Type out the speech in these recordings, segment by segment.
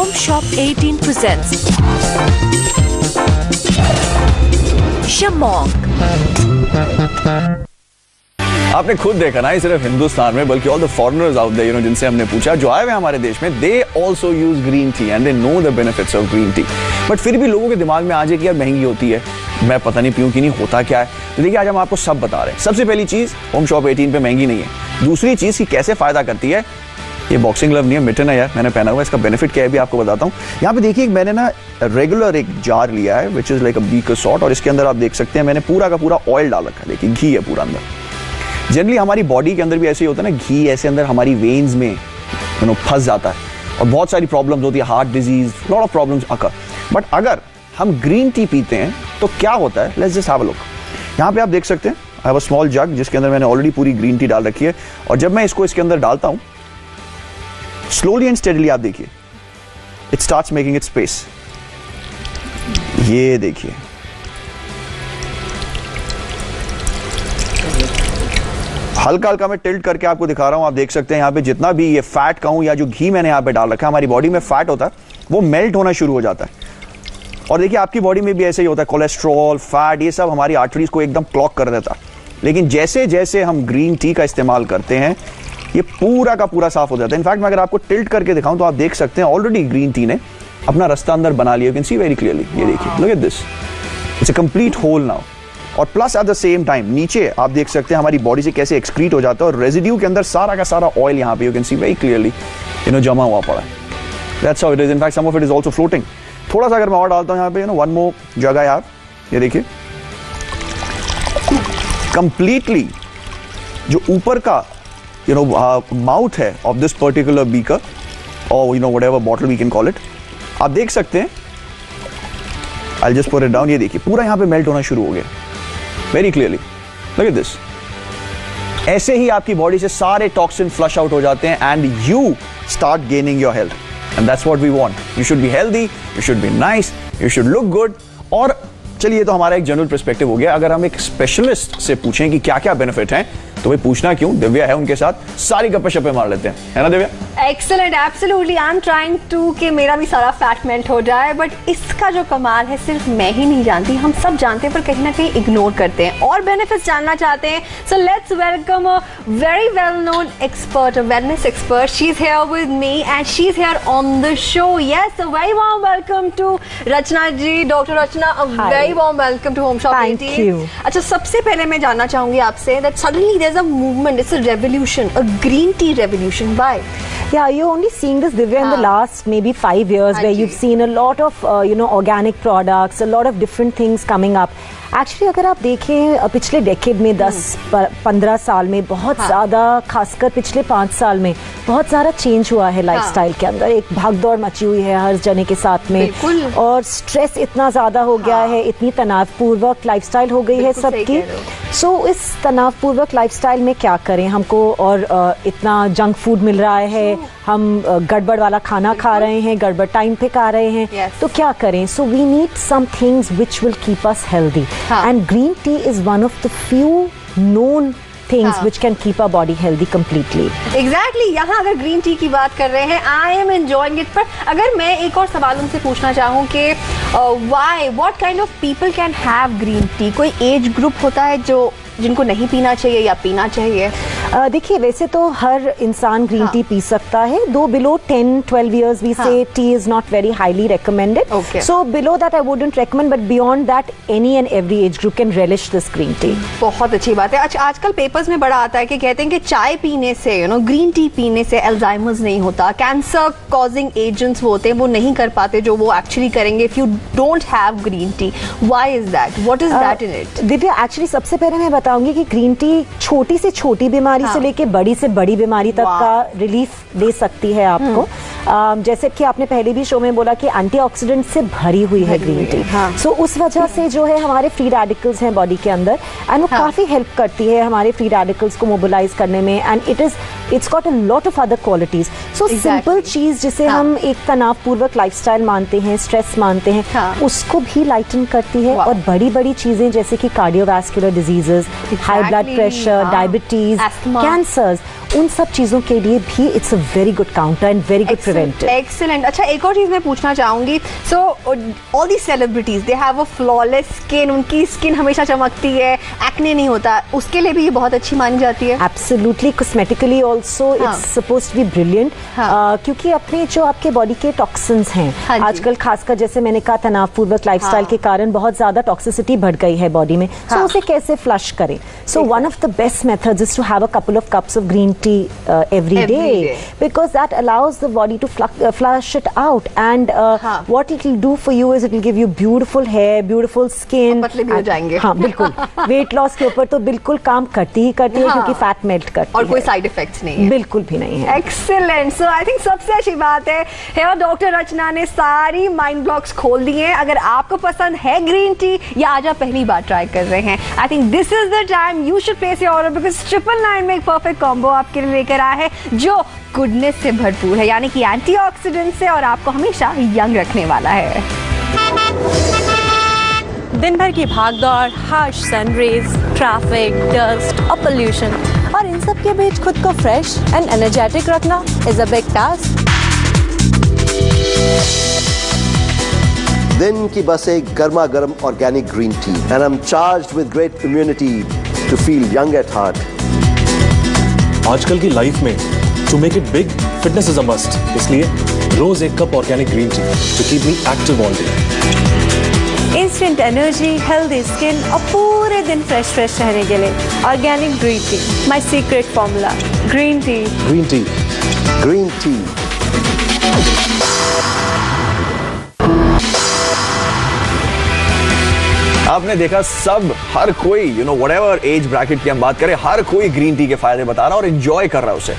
Home Shop 18 presents Shamong। आपने खुद देखा ना, सिर्फ हिंदुस्तान में बल्कि all the foreigners out there, जिनसे हमने पूछा, जो आए हुए हमारे देश में, they also use green tea and they know the benefits of green tea. But फिर भी लोगों के दिमाग में आ जाए कि यार महंगी होती है, मैं पता नहीं पीऊं कि नहीं, होता क्या है। तो देखिए आज हम आपको सब बता रहे हैं। सबसे पहली चीज, होम शॉप 18 पे महंगी नहीं है। दूसरी चीज की कैसे फायदा करती है, ये बॉक्सिंग ग्लव नहीं है, मिटन है यार, मैंने पहना हुआ है। इसका बेनिफिट क्या है भी आपको बताता हूँ। यहाँ पे देखिए मैंने ना रेगुलर एक जार लिया है which is like a beaker sort, और इसके अंदर आप देख सकते हैं मैंने पूरा का पूरा ऑयल डाल रखा है। देखिए घी है पूरा अंदर। जनरली हमारी बॉडी के अंदर भी ऐसे ही होता है ना, घी ऐसे अंदर हमारी वेन्स में फंस जाता है और बहुत सारी प्रॉब्लम्स होती है, heart disease, lot of problems occur. But अगर हम ग्रीन टी पीते हैं तो क्या होता है, let's just have a look. यहाँ पे आप देख सकते हैं आई हैव अ स्मॉल जग जिसके अंदर मैंने ऑलरेडी पूरी ग्रीन टी डाल रखी है, और जब मैं इसको इसके अंदर डालता हूँ स्लोली एंड स्टेडली, आप देखिए it starts making it space. ये देखिए हल्का हल्का मैं टिल्ट करके आपको दिखा रहा हूं। आप देख सकते हैं यहाँ पे जितना भी ये फैट कहूं या जो घी मैंने यहाँ पे डाल रखा है, हमारी बॉडी में फैट होता है वो मेल्ट होना शुरू हो जाता है। और देखिए आपकी बॉडी में भी ऐसे ही होता है, कोलेस्ट्रॉल, फैट, ये सब हमारी आर्टरीज को एकदम क्लॉग कर देता है। लेकिन जैसे जैसे हम ग्रीन टी का इस्तेमाल करते हैं ये पूरा का पूरा साफ हो जाता है। इनफैक्ट मैं अगर आपको टिल्ट करके दिखाऊं तो आप देख सकते हैं ऑलरेडी ग्रीन टी ने अपना रास्ता अंदर बना लिया। You can see very clearly, ये देखिए, look at this, it's a complete whole now. और plus at the same time नीचे आप देख सकते हैं हमारी बॉडी से कैसे एक्सक्रीट हो जाता है, और रेजिड्यू के अंदर सारा का सारा ऑयल यहाँ पे you can see very clearly जमा हुआ पड़ा है। That's how it is. In fact some of it is also floating. थोड़ा सा अगर मैं और डालता हूँ यहाँ पे, वन मोर जगह यार, ये देखिए कंप्लीटली जो ऊपर का माउथ है ऑफ दिस पर्टिकुलर बीकर और whatever bottle we can call it, आप देख सकते हैं। I just put it down, ये देखिए पूरा यहाँ पे मेल्ट होना शुरू हो गया very clearly, look at this. ऐसे ही आपकी बॉडी से सारे टॉक्सिन फ्लश आउट हो जाते हैं and you start gaining your health, and that's what we want. You should be healthy, you should be nice, you should look good. और चलिए, तो हमारा एक जनरल पर्सपेक्टिव हो गया। अगर हम एक स्पेशलिस्ट से पूछें कि क्या क्या बेनिफिट हैं, तो भाई पूछना क्यों, दिव्या है उनके साथ, सारी गप्पे शप्पे मार लेते हैं, है ना Divya? Excellent, absolutely. I am trying to कि मेरा भी सारा फैट मेल्ट हो जाए, बट इसका जो कमाल है सिर्फ मैं ही नहीं जानती, हम सब जानते हैं पर कहीं ना कहीं इग्नोर करते हैं और बेनिफिट्स जानना चाहते हैं। So let's welcome a very well known expert, a wellness expert. She is here with me and she is here on the show. Yes, a very warm welcome to Rachna ji, doctor Rachna, a very warm welcome to Home Shop 18। अच्छा, सबसे पहले मैं जानना चाहूंगी आपसे that suddenly there is a movement, it's a revolution, a green tea revolution. Why? Yeah, you're only seeing this, Divya, in the last maybe 5 years, where you've seen a lot of organic products, a lot of different things coming up. Actually अगर आप देखें पिछले decade में 10-15 साल में बहुत ज़्यादा, खासकर पिछले 5 साल में बहुत सारा चेंज हुआ है लाइफस्टाइल के अंदर। एक भागदौड़ मची हुई है हर जने के साथ में, और स्ट्रेस इतना ज़्यादा हो गया है, इतनी तनावपूर्वक लाइफस्टाइल हो गई है सबकी। सो इस तनावपूर्वक लाइफस्टाइल में क्या करें हमको, और इतना जंक फूड मिल रहा है, हम गड़बड़ वाला खाना खा रहे हैं, गड़बड़ टाइम पे खा रहे हैं, तो क्या करें? So we need some things which will keep us healthy, and green tea is one of the few known things which can keep our body healthy completely. Exactly. यहाँ अगर ग्रीन टी की बात कर रहे हैं, I am enjoying it. पर अगर मैं एक और सवाल उनसे पूछना चाहूँ कि why, what kind of people can have green tea? कोई एज ग्रुप होता है जिनको नहीं पीना चाहिए या पीना चाहिए? देखिए, वैसे तो हर इंसान ग्रीन टी पी सकता है। दो below 10-12 years we say tea is not very highly recommended. So below that I wouldn't recommend, but beyond that any and every age group can relish this green tea. बहुत अच्छी बात है। अच्छा, आजकल papers में बड़ा आता है कि कहते हैं कि चाय पीने से, ग्रीन टी पीने से अल्जाइमर्स नहीं होता, कैंसर कॉजिंग एजेंट्स वो होते हैं वो नहीं कर पाते जो वो एक्चुअली करेंगे if you don't have green tea. Why is that? What is that in it? Divya, actually सबसे पहले मैं बताऊंगी कि ग्रीन टी छोटी से छोटी बीमारी से लेके बड़ी से बड़ी बीमारी तक का रिलीफ दे सकती है आपको। जैसे कि आपने पहले भी शो में बोला कि एंटीऑक्सीडेंट से भरी हुई है ग्रीन टी। सो उस वजह से जो है हमारे फ्री रेडिकल्स हैं बॉडी के अंदर, एंड वो काफी हेल्प करती है हमारे फ्री रेडिकल्स को मोबिलाइज करने में, and it's got a lot of other qualities. So simple चीज जिसे हम एक तनावपूर्वक लाइफस्टाइल मानते हैं, स्ट्रेस मानते हैं, उसको भी लाइटन करती है। और बड़ी बड़ी चीजें जैसे कि cardiovascular diseases, high blood pressure, diabetes, cancers, उन सब चीजों के लिए भी it's a very good counter and very good preventer. preventive. Excellent. अच्छा, एक और चीज मैं पूछना चाहूंगी. So all these celebrities, they have a flawless skin. उनकी स्किन हमेशा चमकती है, एक्ने नहीं होता. उसके लिए भी ये बहुत अच्छी मानी जाती है. Absolutely. Cosmetically also it's supposed to be brilliant. क्योंकि अपने जो आपके बॉडी के टॉक्सिन्स हैं, आजकल खासकर जैसे मैंने कहा तनावपूर्वक लाइफस्टाइल के कारण बहुत ज्यादा टॉक्सिसिटी बढ़ गई है बॉडी में. So उसे कैसे फ्लश करें? So one of the best methods is to have a couple of cups of green tea every day, because that allows the body to flush it out, and what it will do for you is it will give you beautiful hair, beautiful skin. पतले भी हो जाएंगे. हाँ बिल्कुल. Weight loss के ऊपर तो बिल्कुल काम करती ही करती है, क्योंकि फैट मेल्ट करती है और कोई साइड इफेक्ट्स नहीं है. बिल्कुल भी नहीं है. एक्सीलेंट. सो आई थिंक सबसे अच्छी बात है हेयर डॉक्टर रचना ने सारी माइंड ब्लॉक्स खोल दिए हैं. अगर आपको पसंद है ग्रीन टी या आज आप पहली बार ट्राई कर रहे हैं, I think this is the time you should place your order, because 999 में एक परफेक्ट कॉम्बो आपके लिए लेकर आया है जो गुडनेस से भरपूर है, यानी कि एंटीऑक्सीडेंट से, और आपको हमेशा यंग रखने वाला है. दिन भर की भागदौड़, harsh sun rays, traffic, dust और पोल्यूशन, और इन सब के बीच खुद को फ्रेश एंड एनर्जेटिक रखना इज अ बिग टास्क. दिन की बस एक गर्मा गर्म organic green tea, and I am charged with great immunity to feel young at heart. आजकल की लाइफ में to make it big, fitness is a must. इसलिए रोज एक cup organic green tea to keep me active all day. Instant energy, healthy skin और पूरे दिन fresh रहने के लिए organic green T, my secret formula. Green tea. Green tea. Green tea. आपने देखा सब, हर कोई व्हाटएवर एज ब्रैकेट की हम बात करें, हर कोई ग्रीन टी के फायदे बता रहा है और एंजॉय कर रहा है उसे.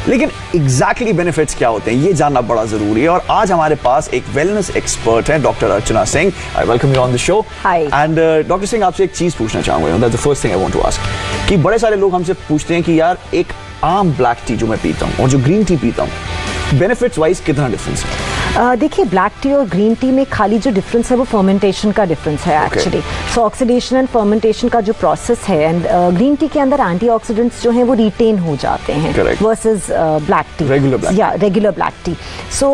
लेकिन एग्जैक्टली बेनिफिट्स क्या होते हैं ये जानना बड़ा जरूरी है, और आज हमारे पास एक वेलनेस एक्सपर्ट है doctor Archana Singh. I welcome you on the show. Hi. And doctor Singh, आपसे एक चीज पूछना चाहूंगा, that's the first thing I want to ask, कि बड़े सारे लोग हमसे पूछते हैं कि यार एक आम ब्लैक टी जो मैं पीता हूँ और जो ग्रीन टी पीता हूँ, बेनिफिट्स वाइज कितना डिफरेंस है? देखिए, ब्लैक टी और ग्रीन टी में खाली जो डिफरेंस है वो फर्मेंटेशन का डिफरेंस है actually. So oxidation and fermentation का जो प्रोसेस है, एंड ग्रीन टी के अंदर एंटीऑक्सीडेंट्स जो हैं वो रिटेन हो जाते हैं versus black tea, regular black tea. So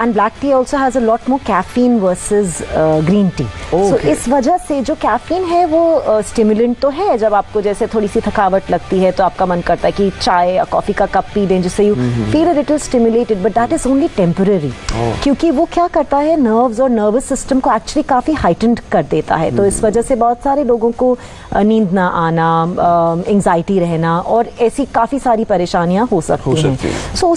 and black tea also has a lot more caffeine versus green tea. So इस वजह से जो कैफीन है वो स्टिमुलेंट तो है. जब आपको जैसे थोड़ी सी थकावट लगती है तो आपका मन करता है कि चाय या कॉफी का कप पी दें, जिससे you feel a little stimulated, but that is only temporary. क्योंकि वो क्या करता है, नर्व्स और नर्वस सिस्टम को एक्चुअली काफी हाइटेंड कर देता है. तो इस वजह से बहुत सारे लोगों को नींद ना आना, एंजाइटी रहना और ऐसी काफी सारी परेशानियां हो सकती हैं. सो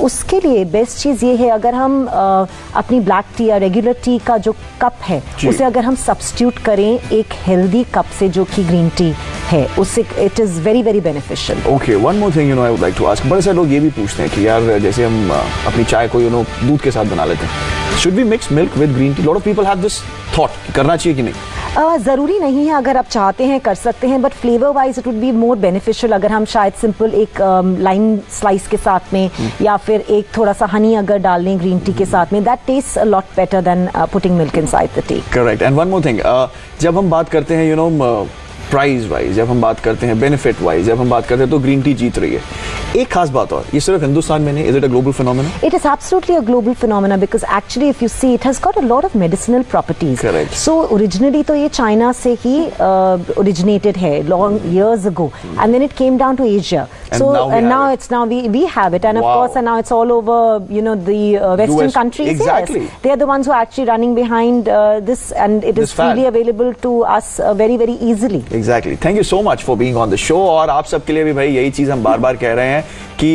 उसके लिए बेस्ट चीज ये है, अगर हम अपनी ब्लैक टी या रेगुलर टी का जो कप है उसे अगर हम सब्स्टिट्यूट करें एक हेल्दी कप से जो कि ग्रीन टी है, उससे it is very very beneficial. Okay, one more thing I would like to ask. बड़े सारे लोग ये भी पूछते हैं कि यार जैसे हम अपनी चाय को दूध के साथ बना लेते हैं, should we mix milk with green tea? Lot of people have this thought, करना चाहिए कि नहीं? जरूरी नहीं है, अगर आप चाहते हैं कर सकते हैं, but flavour wise it would be more beneficial अगर हम शायद सिंपल एक लाइम स्लाइस के साथ में या फिर एक थोड़ा सा हनी अगर डाल लें ग्रीन टी के साथ में, that tests a lot better than putting milk inside the T. Correct. And one more thing, जब हम बात करते हैं प्राइस वाइज, जब हम बात करते हैं बेनिफिट वाइज, जब हम बात करते हैं तो ग्रीन टी जीत रही है. एक खास बात और, ये सिर्फ हिंदुस्तान में नहीं, is it a global phenomena? It is absolutely a global phenomena because actually if you see it has got a lot of medicinal properties. Correct. So originally तो ये चाइना से ही originated है long years ago, and then it came down to Asia. And now we have it, and of course and now it's all over the Western US. countries. Exactly. Yes, they are the ones who are actually running behind this, and it is freely available to us very very easily. Exactly. Thank you so much for being on the show. और आप सबके लिए भी भाई यही चीज हम बार बार कह रहे हैं कि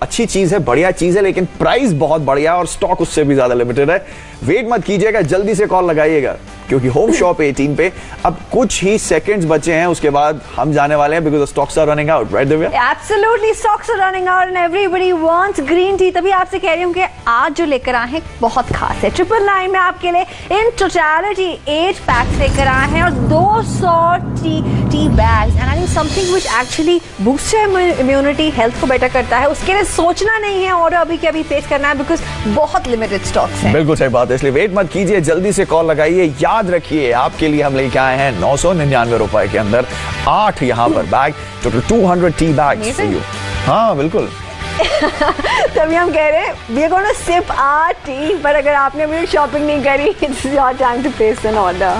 अच्छी चीज है, बढ़िया चीज है, लेकिन प्राइस बहुत बढ़िया और स्टॉक उससे भी ज्यादा लिमिटेड है. वेट मत कीजिएगा, जल्दी से कॉल लगाइएगा, क्योंकि होम शॉप 18 पे अब कुछ ही सेकंड्स बचे हैं, उसके बाद हम जाने वाले हैं, because the stocks are running out. Right Divya? Absolutely, stocks are running out and everybody wants green tea. तभी आपसे कह रही हूं कि आज जो लेकर आए हैं बहुत खास है. 999 में आपके लिए इन टोटलिटी 8 पैक्स लेकर आए हैं और 200 tea bags, and I think something which actually boost your immunity, health को बेटर करता है. उसके लिए सोचना नहीं है, ऑर्डर अभी के अभी प्लेस करना है, बिकॉज बहुत लिमिटेड स्टॉक्स हैं. बिल्कुल सही बात है, इसलिए वेट मत कीजिए, जल्दी से कॉल लगाइए. याद रखिए, आपके लिए हम लेके आए हैं 999 रुपए के अंदर 8 यहाँ पर bag, total 200 tea bags for you. हाँ बिल्कुल, तभी हम कह रहे हैं we are gonna sip our tea, पर अगर आपने अभी शॉपिंग नहीं करी, it's your time to place an order.